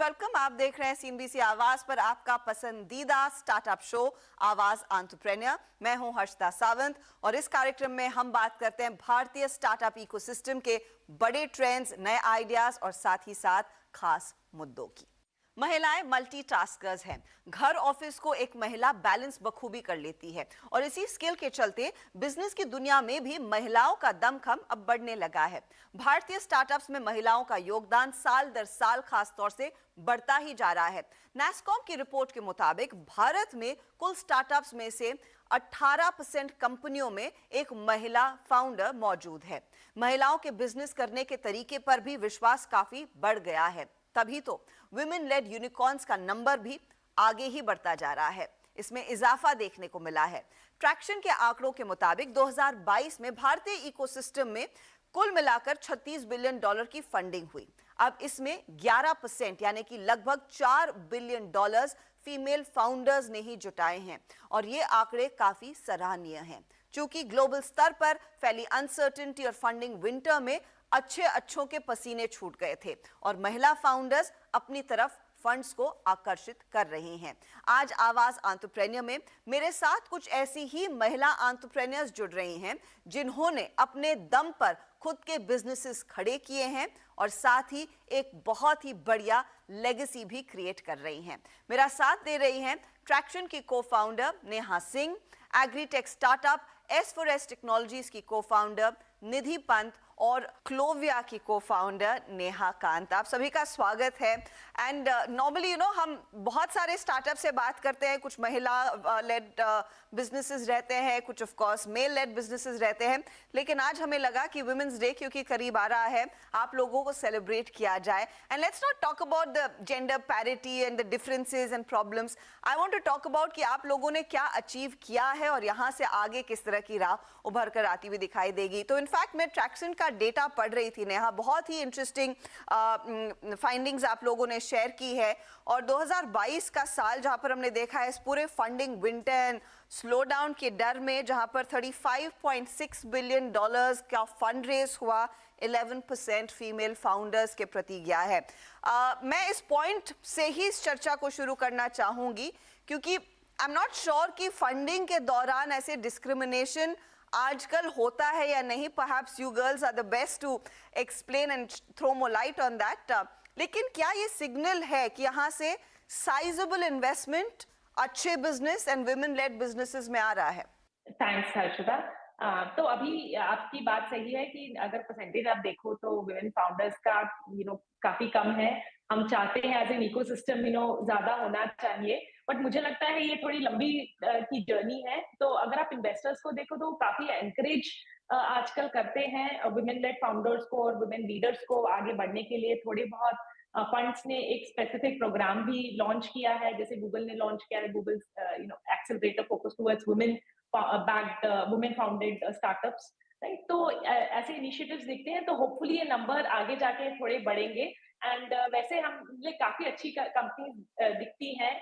And welcome. आप देख रहे हैं सीएनबीसी आवाज पर आपका पसंदीदा स्टार्टअप शो आवाज एंटरप्रेन्योर। मैं हूं हर्षिता सावंत और इस कार्यक्रम में हम बात करते हैं भारतीय स्टार्टअप इकोसिस्टम के बड़े ट्रेंड्स, नए आइडियाज और साथ ही साथ खास मुद्दों की। महिलाएं मल्टीटास्कर्स हैं। घर ऑफिस को एक महिला बैलेंस बखूबी कर लेती है और इसी स्किल के चलते बिजनेस की दुनिया में भी महिलाओं का दमखम अब बढ़ने लगा है। भारतीय स्टार्टअप्स में महिलाओं का योगदान साल दर साल खास तौर से बढ़ता ही जा रहा है। नैस्कॉम की रिपोर्ट के मुताबिक भारत में कुल स्टार्टअप्स में से 18% कंपनियों में एक महिला फाउंडर मौजूद है। महिलाओं के बिजनेस करने के तरीके पर भी विश्वास काफी बढ़ गया है, तभी तो विमेन लेड यूनिकॉर्न्स का नंबर भी आगे ही बढ़ता जा रहा है। इसमें इजाफा देखने को मिला है। ट्रैक्शन के आंकड़ों के मुताबिक 2022 में भारतीय इकोसिस्टम में कुल मिलाकर $36 बिलियन की फंडिंग हुई। अब इसमें 11% यानी कि लगभग $4 बिलियन फीमेल फाउंडर्स ने ही जुटाए हैं और ये आंकड़े काफी सराहनीय हैं। चूंकि ग्लोबल स्तर पर फैली अनसर्टेनिटी और फंडिंग विंटर में अच्छों के पसीने छूट गए थे और महिला फाउंडर्स अपनी तरफ फंड्स को आकर्षित कर रही हैं। आज आवाज एंटरप्रेन्योर में मेरे साथ कुछ ऐसी ही महिला एंटरप्रेन्योर्स जुड़ रही हैं जिन्होंने अपने दम पर खुद के बिजनेसेस खड़े किए हैं और साथ ही एक बहुत ही बढ़िया लेगेसी भी क्रिएट कर रही हैं। मेरा साथ दे रही हैं ट्रैक्शन की co-founder Neha Singh, agritech startup S4S technologies की को-फाउंडर निधि पंत और क्लोविया की को-फाउंडर नेहा कांत। आप सभी का स्वागत है। एंड नॉर्मली हम बहुत सारे स्टार्टअप से बात करते हैं, कुछ महिला लेड बिजनेसेस रहते हैं, कुछ of course male led businesses रहते हैं, लेकिन आज हमें लगा कि वुमेन्स डे क्योंकि करीब आ रहा है, आप लोगों को सेलिब्रेट किया जाए। And let's not talk about the gender parity and the differences and problems. I want to talk about कि आप लोगों ने क्या अचीव किया है और यहाँ से आगे किस तरह की राह उभर कर आती हुई दिखाई देगी। तो इनफैक्ट मैं ट्रैक्शन का डेटा पढ़ रही थी नेहा, बहुत ही इंटरेस्टिंग फाइंडिंग्स आप लोगों ने शेयर की है और 2022 का साल जहां पर हमने देखा है इस पूरे फंडिंग विंटर स्लो डाउन के डर में, जहां पर $35.6 बिलियन का फंड रेज हुआ, 11% फीमेल फाउंडर्स के प्रति गया है। मैं इस पॉइंट से ही इस चर्चा को शुरू करना चाहूंगी क्योंकि आई एम नॉट श्योर कि फंडिंग के दौरान ऐसे डिस्क्रिमिनेशन आजकल होता है या नहीं। Perhaps you girls are the best to explain and throw more light on that. लेकिन क्या ये सिग्नल है कि यहाँ से साइजेबल इन्वेस्टमेंट अच्छे business and women lead businesses में आ रहा है? थैंक्स हर्षिता। तो अभी आपकी बात सही है कि अगर परसेंटेज आप देखो तो वुमेन फाउंडर्स का काफी कम है। हम चाहते हैं एज एन इकोसिस्टम ज्यादा होना चाहिए, बट मुझे लगता है ये थोड़ी लंबी की जर्नी है। तो अगर आप इन्वेस्टर्स को देखो तो काफी एनकरेज आजकल करते हैं वुमेन लेड फाउंडर्स को और वुमेन लीडर्स को आगे बढ़ने के लिए। थोड़े बहुत फंड्स ने एक स्पेसिफिक प्रोग्राम भी लॉन्च किया है, जैसे गूगल ने लॉन्च किया है, Google accelerator focus towards women backed women founded startups, right? तो ऐसे इनिशिएटिव्स दिखते हैं, तो होपफुली ये नंबर आगे जाके थोड़े बढ़ेंगे। एंड वैसे हम काफी अच्छी कंपनीज दिखती हैं,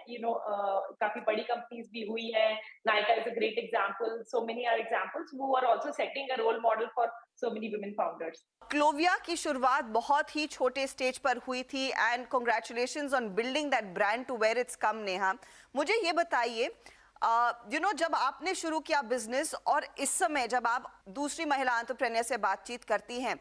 काफी बड़ी कंपनीज भी हुई है। Nykaa is a great example, so many are examples who are also setting a role model for so many women founders. Clovia की शुरुआत बहुत ही छोटे स्टेज पर हुई थी and congratulations on building that brand to where it's come. Neha, मुझे ये बताइए, जब आपने शुरू किया बिजनेस और इस समय जब आप दूसरी महिला एंटरप्रेन्योर से बातचीत करती हैं,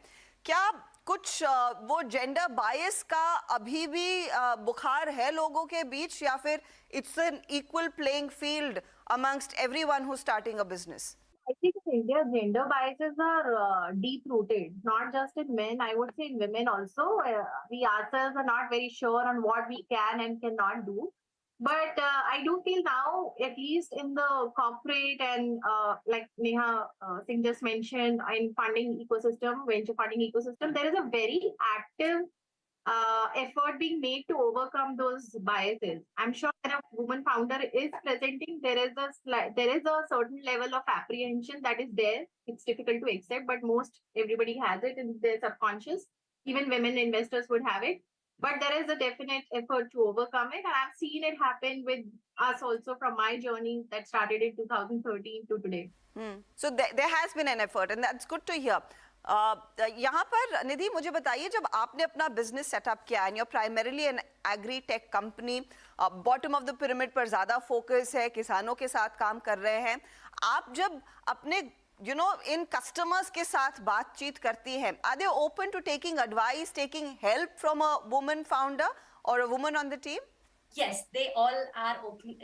क्या कुछ वो जेंडर बायस का अभी भी बुखार है लोगों के बीच या फिर it's an equal playing field amongst everyone who starting a business? I think in India, gender biases are deep-rooted, not just in men. I would say in women also. We ourselves are not very sure on what we can and cannot do. But I do feel now, at least in the corporate and like Neha Singh just mentioned, in funding ecosystem, venture funding ecosystem, there is a very active effort being made to overcome those biases. I'm sure when a woman founder is presenting, there is a certain level of apprehension that is there. It's difficult to accept, but most everybody has it in their subconscious. Even women investors would have it. But there is a definite effort to overcome it. And I've seen it happen with us also from my journey that started in 2013 to today. So there has been an effort and that's good to hear. यहाँ पर निधि मुझे बताइए, जब आपने अपना business setup किया and you are primarily an agri tech company, bottom of the pyramid पर ज्यादा फोकस है, किसानों के साथ काम कर रहे हैं, आप जब अपने इन कस्टमर्स के साथ बातचीत करती हैं, are they open to taking advice, taking help from a woman founder और a woman on the team? Yes, they all are open.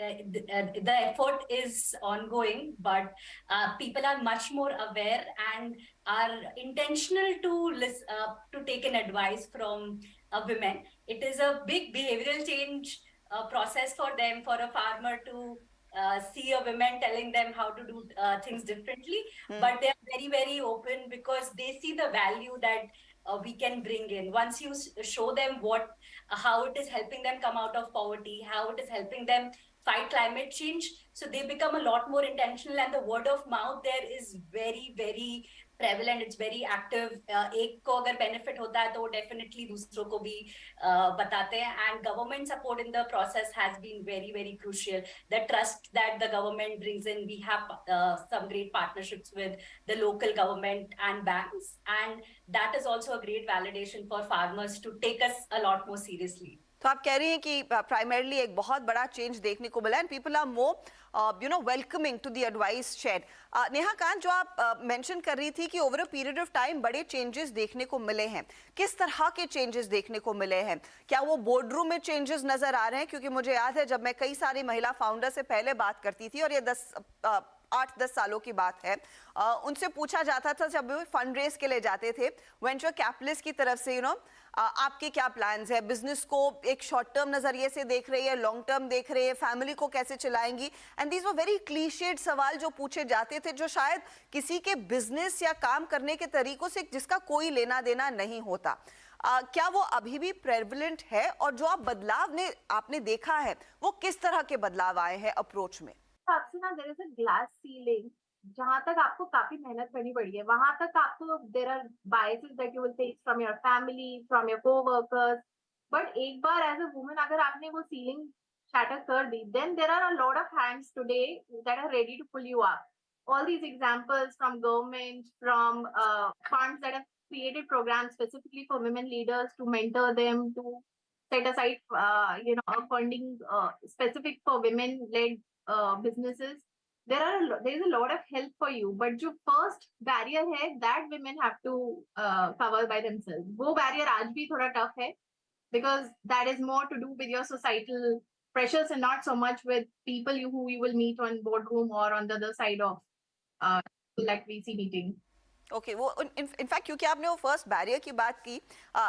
The effort is ongoing, but people are much more aware and are intentional to to take an advice from women. It is a big behavioral change process for them, for a farmer to see a woman telling them how to do things differently. But they are very, very open because they see the value that we can bring in. Once you show them how it is helping them come out of poverty, how it is helping them fight climate change, so they become a lot more intentional, and the word of mouth there is very, very prevalent. It's very active. एक को अगर benefit होता है तो वो definitely दूसरों को भी बताते हैं, and government support in the process has been very, very crucial. The trust that the government brings in, we have some great partnerships with the local government and banks, and that is also a great validation for farmers to take us a lot more seriously. तो आप कह रही हैं कि primarily एक बहुत बड़ा change देखने को मिला, and people are more welcoming to the advice share. Neha Kant, जो आप मेंशन कर रही थी कि over a period of time बड़े चेंजेस देखने को मिले हैं, किस तरह के चेंजेस देखने को मिले हैं? क्या वो बोर्ड रूम में चेंजेस नजर आ रहे हैं? क्योंकि मुझे याद है जब मैं कई सारी महिला फाउंडर से पहले बात करती थी, और ये 8-10 सालों की बात है, उनसे पूछा जाता था जब वो फंड रेज के लिए जाते थे वेंचर कैपिटलिस्ट की तरफ से, आपके क्या प्लान्स है, बिजनेस को एक शॉर्ट टर्म नजरिए से देख रही है, लॉन्ग टर्म देख रही है, फैमिली को कैसे चलाएंगी? And these were very cliched सवाल जो पूछे जाते थे, जो शायद किसी के बिजनेस या काम करने के तरीकों से जिसका कोई लेना देना नहीं होता। क्या वो अभी भी प्रेवलेंट है? और जो बदलाव आपने देखा है, वो किस तरह के बदलाव आए हैं अप्रोच में? आपसे ना there is a glass ceiling, जहां तक आपको काफी मेहनत करनी पड़ी है, वहां तक आपको there are biases that you will face from your family, from your coworkers, but एक बार एज अ वुमन अगर आपने वो सीलिंग शैटर कर दी, then there are a lot of hands today that are ready to pull you up. All these examples from government, from funds that have created programs specifically for women leaders to mentor them, to set aside a funding specific for women led businesses. There is a lot of help for you, but जो first barrier है that women have to cover by themselves. वो barrier आज भी थोड़ा tough है, because that is more to do with your societal pressures and not so much with people who you will meet on boardroom or on the other side of like VC meeting. Okay, वो in fact क्योंकि आपने वो first barrier की बात की,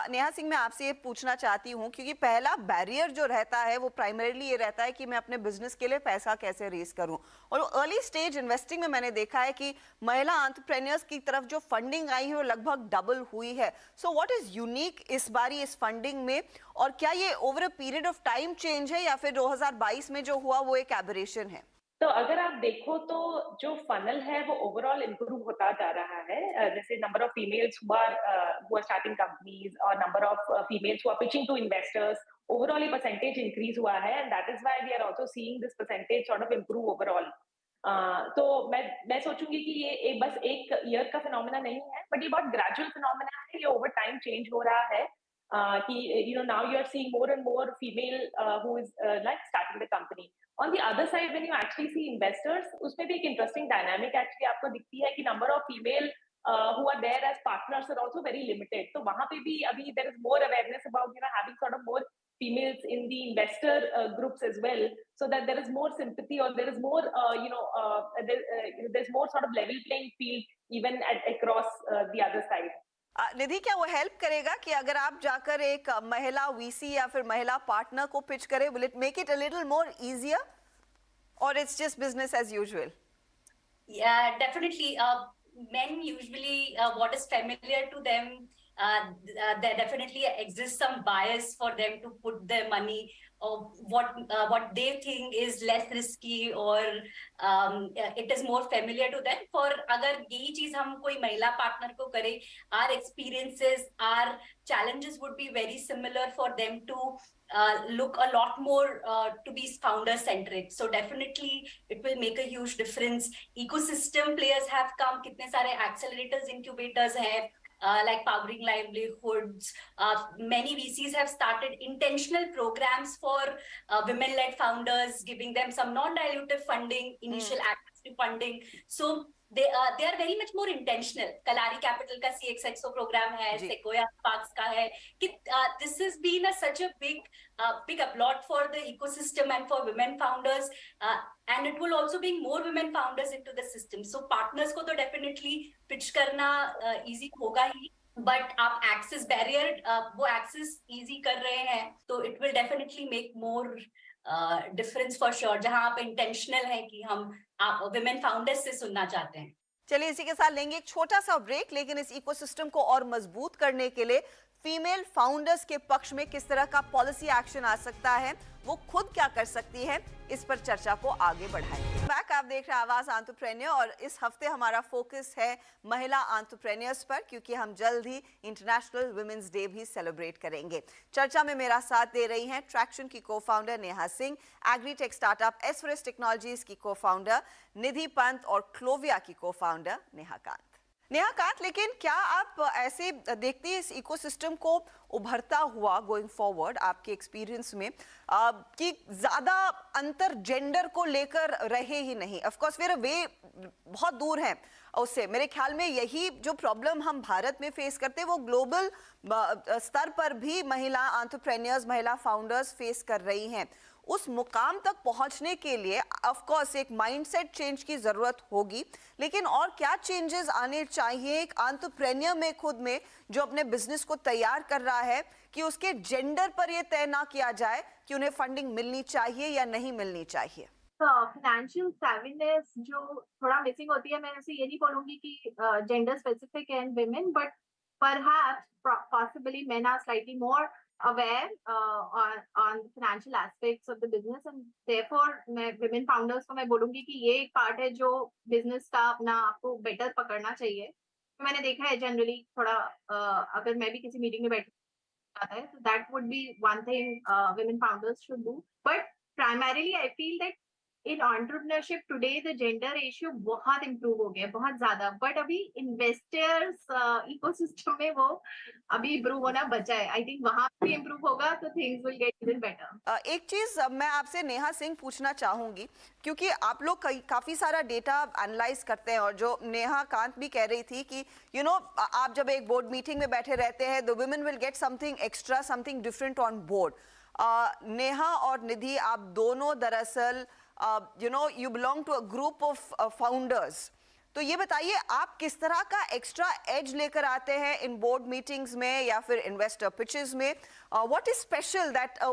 नेहा सिंह, मैं आपसे ये पूछना चाहती हूँ, क्योंकि पहला बैरियर जो रहता है वो प्राइमरीली ये रहता है कि मैं अपने बिजनेस के लिए पैसा कैसे रेज करूँ। और अर्ली स्टेज इन्वेस्टिंग में मैंने देखा है कि महिला एंटरप्रेन्योर्स की तरफ जो फंडिंग आई है वो लगभग डबल हुई है। सो व्हाट इज यूनिक इस बारी इस फंडिंग में, और क्या ये over a period of time change है या फिर 2022 में जो हुआ वो एक एबरेशन है? तो अगर आप देखो तो जो फनल है वो ओवरऑल इंप्रूव होता जा रहा है। जैसे number of females who are starting companies और number of females who are pitching to investors, overall ये परसेंटेज इंक्रीज हुआ है, and that is why we are also seeing this percentage sort of improve overall. तो मैं सोचूंगी कि ये बस एक ईयर का फिनोमेना नहीं है, बट ये बहुत ग्रेजुअल फिनोमेना है, ये ओवर टाइम चेंज हो रहा है। कि now you are seeing more and more female who is like starting the company. On the other side, when you actually see investors, उसमें भी एक interesting dynamic actually आपको दिखती है कि number of female who are there as partners are also very limited. तो वहाँ पे भी अभी there is more awareness about having sort of more females in the investor groups as well, so that there is more sympathy, or there is more there's more sort of level playing field even across the other side. निधि, क्या वो help करेगा कि अगर आप जाकर एक महिला VC या फिर महिला पार्टनर को पिच करें, will it make it a little more easier, और it's just business as usual? Yeah, definitely. Men usually, what is familiar to them, there definitely exists some bias for them to put their money, or what they think is less risky, or it is more familiar to them. For अगर यही चीज हम कोई महिला partner को करें, our experiences, our challenges would be very similar for them to look a lot more to be founder centric. So definitely it will make a huge difference. Ecosystem players have come, कितने सारे accelerators, incubators हैं, like Powering Livelihoods. Many VCs have started intentional programs for women-led founders, giving them some non-dilutive funding, initial access to funding. So they are very much more intentional. Kalari Capital का CXXO program है, Sequoia Sparks का है. This has been such a big applaud for the ecosystem and for women founders, and it will also bring more women founders into the system. So partners को तो definitely pitch करना easy होगा ही, but आप access barrier वो access easy कर रहे हैं, तो it will definitely make more difference for sure. जहां आप intentional हैं कि हम आप women founders से सुनना चाहते हैं. चलिए इसी के साथ लेंगे एक छोटा सा ब्रेक, लेकिन इस इकोसिस्टम को और मजबूत करने के लिए फीमेल फाउंडर्स के पक्ष में किस तरह का पॉलिसी एक्शन आ सकता है, वो खुद क्या कर सकती है, इस पर चर्चा को आगे बढ़ाएंगे. बैक आप देख रहे हैं आवाज एंटरप्रेन्योर, और इस हफ्ते हमारा फोकस है महिला एंटरप्रेन्योर्स पर, क्योंकि हम जल्द ही इंटरनेशनल वुमेन्स डे भी सेलिब्रेट करेंगे. चर्चा में मेरा साथ दे रही हैं ट्रैक्शन की co-founder Neha Singh, agritech startup S four S technologies की को-फाउंडर निधि पंत और क्लोविया की को-फाउंडर नेहा कांत. नेहा कांत, लेकिन क्या आप ऐसे देखती हैं इस इकोसिस्टम को उभरता हुआ गोइंग फॉरवर्ड आपके एक्सपीरियंस में कि ज्यादा अंतर जेंडर को लेकर रहे ही नहीं? ऑफ कोर्स फिर वे बहुत दूर हैं उससे. मेरे ख्याल में यही जो प्रॉब्लम हम भारत में फेस करते हैं वो ग्लोबल स्तर पर भी महिला एंटरप्रेन्योर्स, महिला फाउंडर्स फेस कर रही हैं. उस मुकाम तक पहुंचने के लिए ऑफ कोर्स एक माइंडसेट चेंज की जरूरत होगी, लेकिन और क्या चेंजेस आने चाहिए एक एंटरप्रेन्योर में खुद में, जो अपने बिजनेस को तैयार कर रहा है, कि उसके जेंडर पर ये तय ना किया जाए कि उन्हें फंडिंग मिलनी चाहिए या नहीं मिलनी चाहिए? फाइनेंशियल सेविनेस जो थोड़ा मिसिंग होती है, मैं ऐसे ये नहीं बोलूंगी कि gender specific and women, but perhaps possibly men are slightly more aware on financial aspects of the business, and therefore मैं women founders को मैं बोलूंगी कि ये एक पार्ट है जो बिजनेस का अपना आपको बेटर पकड़ना चाहिए. तो मैंने देखा है जनरली थोड़ा अगर मैं भी किसी मीटिंग में बैठ जाता है, so that would be one thing women founders should do. But primarily I feel that in entrepreneurship today the gender ratio बहुत improve हो गया, बहुत ज्यादा, but अभी investors ecosystem में वो अभी improve होना बचा है. I think वहाँ पे improve होगा तो things will get even better. एक चीज मैं आपसे नेहा सिंह पूछना चाहूंगी, क्योंकि आप लोग काफी सारा डेटा एनालाइज करते हैं, और जो नेहा कांत भी कह रही थी कि आप जब एक बोर्ड मीटिंग में बैठे रहते हैं, the women will get something extra, something different on board. Neha और निधि, आप दोनों दरअसल you belong to a group of founders. तो ये बताइए आप किस तरह का एक्स्ट्रा एज लेकर आते हैं इन बोर्ड मीटिंग्स में या फिर इन्वेस्टर पिचेस में? What is special that a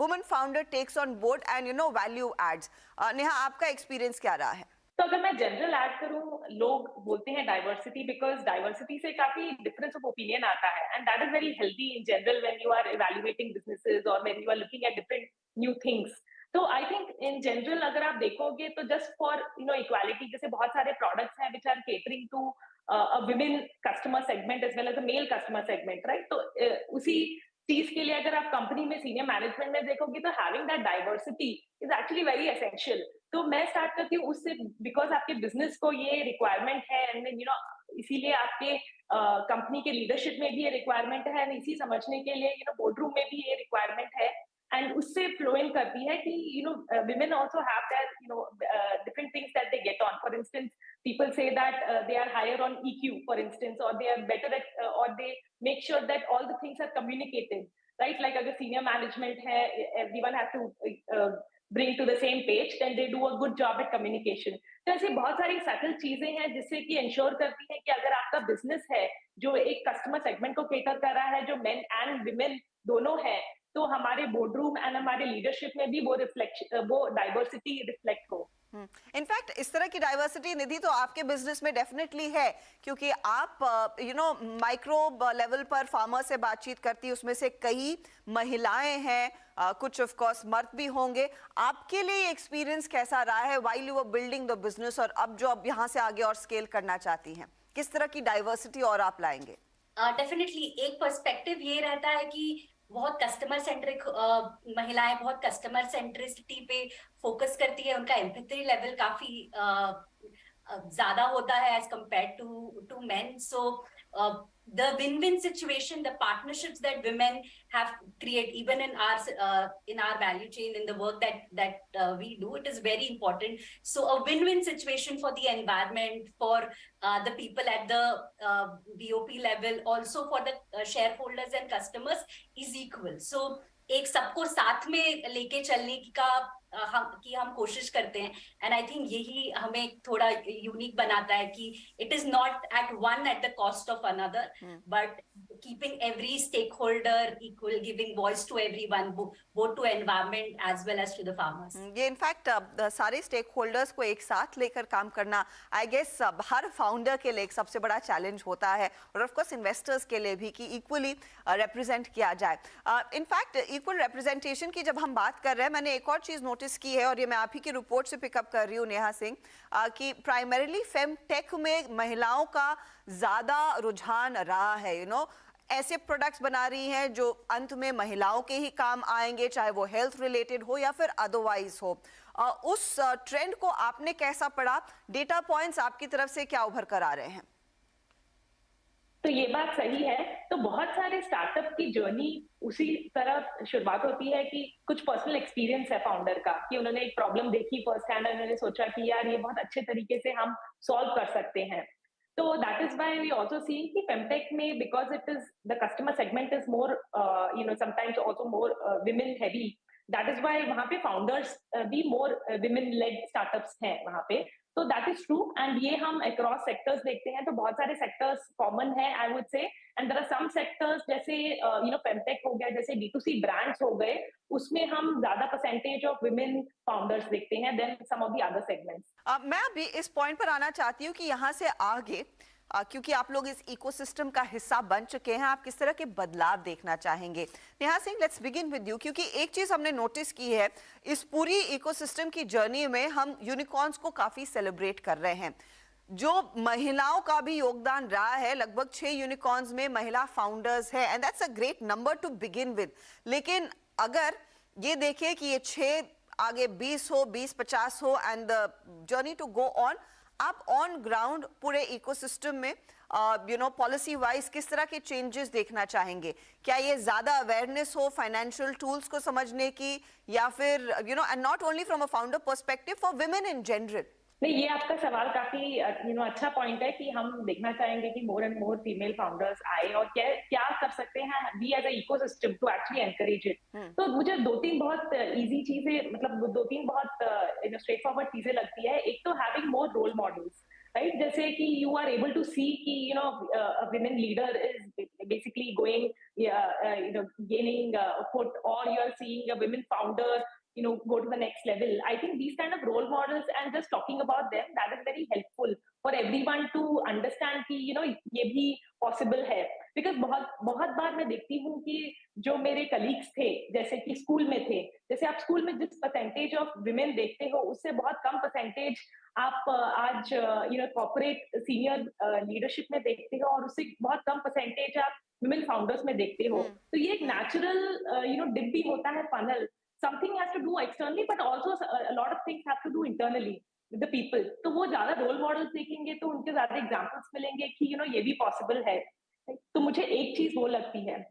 woman founder takes on board and value adds? Neha, आपका एक्सपीरियंस क्या रहा है? तो अगर मैं जनरल ऐड करूं, लोग बोलते हैं डाइवर्सिटी, बिकॉज डाइवर्सिटी से काफी डिफरेंस ऑफ ओपिनियन आता है, and that is very healthy in general when you are evaluating businesses और when you are looking at different new things. तो आई थिंक इन जनरल अगर आप देखोगे तो जस्ट फॉर इक्वालिटी, जैसे बहुत सारे प्रोडक्ट्स हैं which are catering to a women customer segment as well as a male customer segment, right? तो उसी चीज के लिए अगर आप कंपनी में सीनियर मैनेजमेंट में देखोगे तो having that diversity is actually very essential. तो मैं स्टार्ट करती हूँ उससे, बिकॉज आपके बिजनेस को ये रिक्वायरमेंट है, एंड इसीलिए आपके कंपनी के लीडरशिप में भी ये रिक्वायरमेंट है, एंड इसी समझने के लिए बोर्ड रूम में भी ये रिक्वायरमेंट है, एंड उससे फ्लो इन करती है कि women also have their different things that they get on. For instance, people say that they are higher on EQ, for instance, or they are better at or they make sure that all the things are communicated, right? Like अगर senior management है, everyone has to bring to the same page, then they do a good job at communication. तो ऐसी बहुत सारी subtle चीजें हैं जिससे कि ensure करती है कि अगर आपका business है जो एक customer segment को cater कर रहा है, जो men and women दोनों है, तो हमारे बोर्ड रूम एंड हमारे लीडरशिप में भी वो डाइवर्सिटी रिफ्लेक्ट हो. इनफैक्ट इस तरह की डाइवर्सिटी, निधि, तो आपके बिजनेस में डेफिनेटली है, क्योंकि आप माइक्रो लेवल पर फार्मर से बातचीत करती है, उसमें से कई महिलाएं हैं, कुछ ऑफ कोर्स मर्द भी होंगे. आपके लिए एक्सपीरियंस कैसा रहा है while you were building the business, और अब जो अब यहाँ से आगे और स्केल करना चाहती हैं, किस तरह की डाइवर्सिटी और आप लाएंगे? डेफिनेटली एक पर्सपेक्टिव ये रहता है कि बहुत कस्टमर सेंट्रिक महिलाएं बहुत कस्टमर सेंट्रिसिटी पे फोकस करती है, उनका एम्पैथी लेवल काफी ज्यादा होता है as compared to men. So the win-win situation, the partnerships that women have created, even in our value chain, in the work that we do, it is very important. So a win-win situation for the environment, for the people at the BOP level, also for the shareholders and customers, is equal. So एक सबको साथ में लेके चलने की हम कोशिश करते हैं, एंड आई थिंक यही हमें थोड़ा यूनिक बनाता है कि it is not at one at the cost of another, but keeping every stake holder equal, giving voice to everyone, both to environment as well as to the farmers. ये in fact सारे stake holders को एक साथ लेकर काम करना I guess her founder के लिए एक सबसे बड़ा चैलेंज होता है, और ऑफ कोर्स इन्वेस्टर्स के लिए भी, कि इक्वली रिप्रेजेंट किया जाए. इनफैक्ट इक्वल रिप्रेजेंटेशन की जब हम बात कर रहे हैं, मैंने एक और चीज नोटिस की है, और ये मैं आप ही की रिपोर्ट से पिकअप कर रही हूँ नेहा सिंह, कि प्राइमरीली फेमटेक में महिलाओं का ज्यादा रुझान रहा है. ऐसे प्रोडक्ट्स बना रही हैं जो अंत में महिलाओं के ही काम आएंगे, चाहे वो हेल्थ रिलेटेड हो या फिर अदरवाइज हो. उस ट्रेंड को आपने कैसा पढ़ा? डेटा पॉइंट्स आपकी तरफ से क्या उभर कर आ रहे हैं? तो ये बात सही है. तो बहुत सारे स्टार्टअप की जर्नी उसी तरह शुरुआत होती है कि कुछ पर्सनल एक्सपीरियंस है फाउंडर का, कि उन्होंने एक प्रॉब्लम देखी फर्स्ट हैंड, उन्होंने सोचा कि यार ये बहुत अच्छे तरीके से हम सॉल्व कर सकते हैं. तो that is why we also see कि फेमटेक में, because it is the customer segment is more sometimes also more women heavy, that is why वहां पे फाउंडर्स भी मोर विमेन लेड स्टार्टअप्स हैं वहां पे. तो दैट इज ट्रू, एंड ये हम अक्रॉस सेक्टर्स देखते हैं, तो बहुत सारे सेक्टर्स कॉमन है I would say. And there are some sectors जैसे फेमटेक हो गया, जैसे D2C ब्रांड्स हो गए, उसमें हम ज्यादा परसेंटेज ऑफ विमेन फाउंडर्स देखते हैं then some of the other segments. मैं अभी इस पॉइंट पर आना चाहती हूँ कि यहाँ से आगे, क्योंकि आप लोग इस इकोसिस्टम का हिस्सा बन चुके हैं, आप किस तरह के बदलाव देखना चाहेंगे? Neha Singh, let's begin with you, क्योंकि एक चीज हमने नोटिस की है इस पूरी इकोसिस्टम की जर्नी में, हम यूनिकॉर्न्स को काफी सेलिब्रेट कर रहे हैं. जो महिलाओं का भी योगदान रहा है, लगभग 6 यूनिकॉर्न्स में महिला फाउंडर्स है, and that's a great number two begin with. लेकिन अगर ये देखें कि ये 6 आगे 20 हो, 20-50 हो, and the journey to go on, आप ऑन ग्राउंड पूरे इकोसिस्टम में पॉलिसी वाइज किस तरह के चेंजेस देखना चाहेंगे? क्या ये ज्यादा अवेयरनेस हो फाइनेंशियल टूल्स को समझने की, या फिर and not only from a founder perspective, for women in general? नहीं, ये आपका सवाल काफी अच्छा पॉइंट है कि हम देखना चाहेंगे कि more and more female founders आए, और क्या क्या कर सकते हैं we as a ecosystem to actually encourage it. तो मुझे 2-3 बहुत इजी चीजें, मतलब 2-3 बहुत स्ट्रेट फॉरवर्ड चीजें लगती है. एक तो having more role models, right? जैसे कि you are able to see कि a women leader is basically going gaining foot, or you are seeing a women founder go to the next level. I think these kind of role models and just talking about them, that is very helpful for everyone to understand कि ये भी possible है. Because बहुत बार मैं देखती हूँ कि जो मेरे colleagues थे, जैसे कि स्कूल में थे, जैसे आप स्कूल में जिस percentage of women देखते हो, उससे बहुत कम percentage आप आज कॉर्पोरेट सीनियर लीडरशिप में देखते हो, और उससे बहुत कम परसेंटेज आप विमेन फाउंडर्स में देखते हो. तो ये एक नेचुरल डिप भी होता है, funnel. Something has to do externally, but also a lot of things have to do internally with the people. तो वो ज्यादा रोल मॉडल्स देखेंगे तो उनके ज्यादा एग्जांपल्स मिलेंगे कि ये भी पॉसिबल है. तो मुझे एक चीज वो लगती है.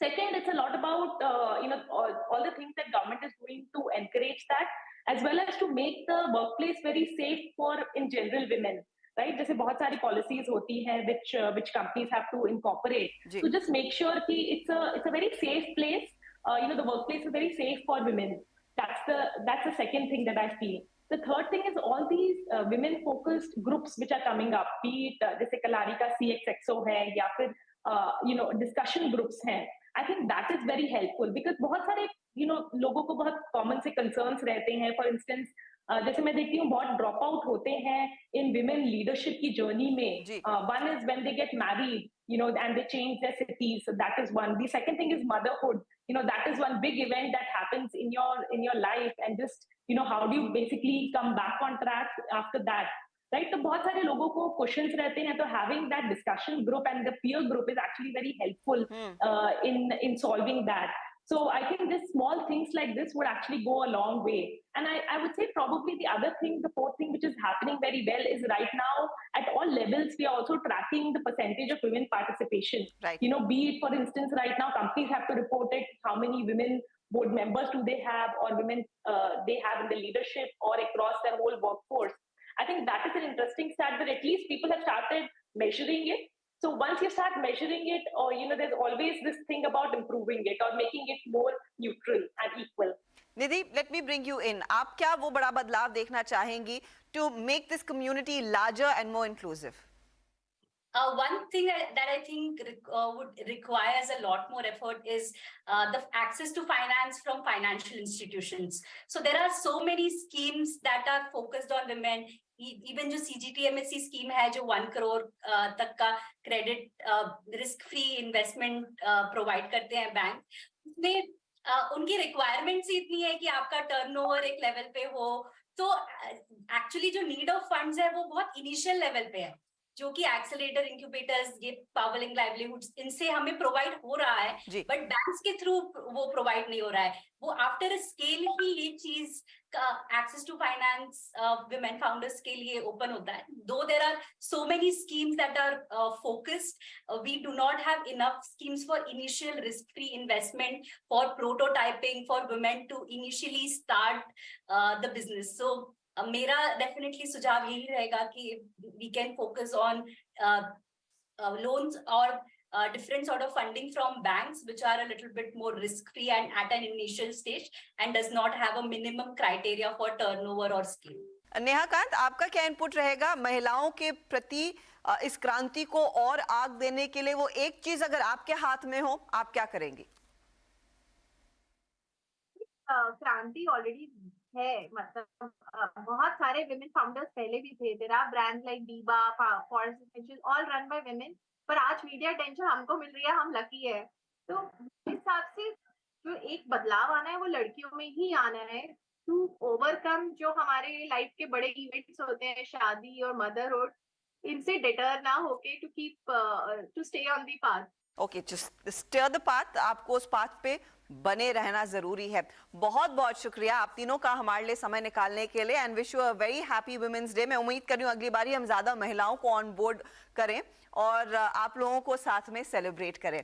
Second, it's a lot about all the things that government is doing to encourage that, as well as to make the workplace very safe for in general women, right? जैसे बहुत सारी policies होती हैं which companies have to incorporate to just make sure कि it's a very safe place. The workplace is very safe for women. That's the second thing that I feel. The third thing is all these women-focused groups which are coming up. Be it जैसे कलारी का CXXO है, या फिर discussion groups हैं. I think that is very helpful because बहुत सारे लोगों को बहुत कॉमन से कंसर्न्स रहते हैं. फॉर इंस्टेंस जैसे मैं देखती हूँ बहुत ड्रॉप आउट होते हैं इन विमेन लीडरशिप की जर्नी में. One is when they get married and they change their cities, so that is one. The second thing is motherhood. That is one big event that happens in your life, and just how do you basically come back on track after that, right? तो बहुत सारे लोगों को questions रहते हैं, तो having that discussion group and the peer group is actually very helpful in solving that. So I think this small things like this would actually go a long way. And I would say probably the other thing, the fourth thing which is happening very well is right now at all levels, we are also tracking the percentage of women participation. Right. You know, be it for instance, right now companies have to report it, how many women board members do they have or women they have in the leadership or across their whole workforce. I think that is an interesting stat that at least people have started measuring it. So once you start measuring it, or you know, there's always this thing about improving it or making it more neutral and equal. Nidhi, let me bring you in. आप क्या वो बड़ा बदलाव देखना चाहेंगी to make this community larger and more inclusive? One thing that I think would requires a lot more effort is the access to finance from financial institutions. So there are so many schemes that are focused on women. Even जो CGTMSE scheme है जो 1 करोड़ तक का credit risk free investment provide करते हैं bank, उसमें उनकी requirements ही इतनी है कि आपका टर्नओवर एक लेवल पे हो, तो एक्चुअली जो नीड ऑफ फंड्स है वो बहुत इनिशियल लेवल पे है, जो कि एक्सेलरेटर, इंक्यूबेटर्स, ये पावरलिंक लाइवलीहुड्स, इनसे हमें प्रोवाइड हो रहा है, बट बैंक्स के थ्रू वो प्रोवाइड नहीं हो रहा है. वो आफ्टर अ स्केल ही ये चीज का access to finance women founders के लिए ओपन होता है. Though there are so many schemes that are focused, we do not have enough schemes for initial risk-free investment, for prototyping, for women to initially start the business. So मेरा definitely सुझाव यही रहेगा कि we can focus on loans or different sort of funding from banks which are a little bit more risk free and at an initial stage and does not have a minimum criteria for turnover or scale. नेहाकांत, आपका क्या input रहेगा महिलाओं के प्रति इस क्रांति को और आग देने के लिए? वो एक चीज अगर आपके हाथ में हो, आप क्या करेंगी? क्रांति ऑलरेडी है, मतलब बहुत सारे विमेन फाउंडर्स पहले भी थे. There are brands like Biba, Forest Essential, all run by women. पर आज मीडिया अटेंशन हमको मिल रही है, हम लकी है. तो इस हिसाब से जो एक बदलाव आना है वो लड़कियों में ही आना है, टू ओवरकम जो हमारे लाइफ के बड़े इवेंट्स होते हैं, शादी और मदरहुड, इनसे डिटर ना होके to keep to stay on the path. Okay, just steer the path. आपको उस पाथ पे बने रहना जरूरी है. बहुत बहुत शुक्रिया आप तीनों का हमारे लिए समय निकालने के लिए, and wish you a very happy women's day. मैं उम्मीद कर रही हूँ अगली बारी हम ज्यादा महिलाओं को ऑन बोर्ड करें और आप लोगों को साथ में सेलिब्रेट करें.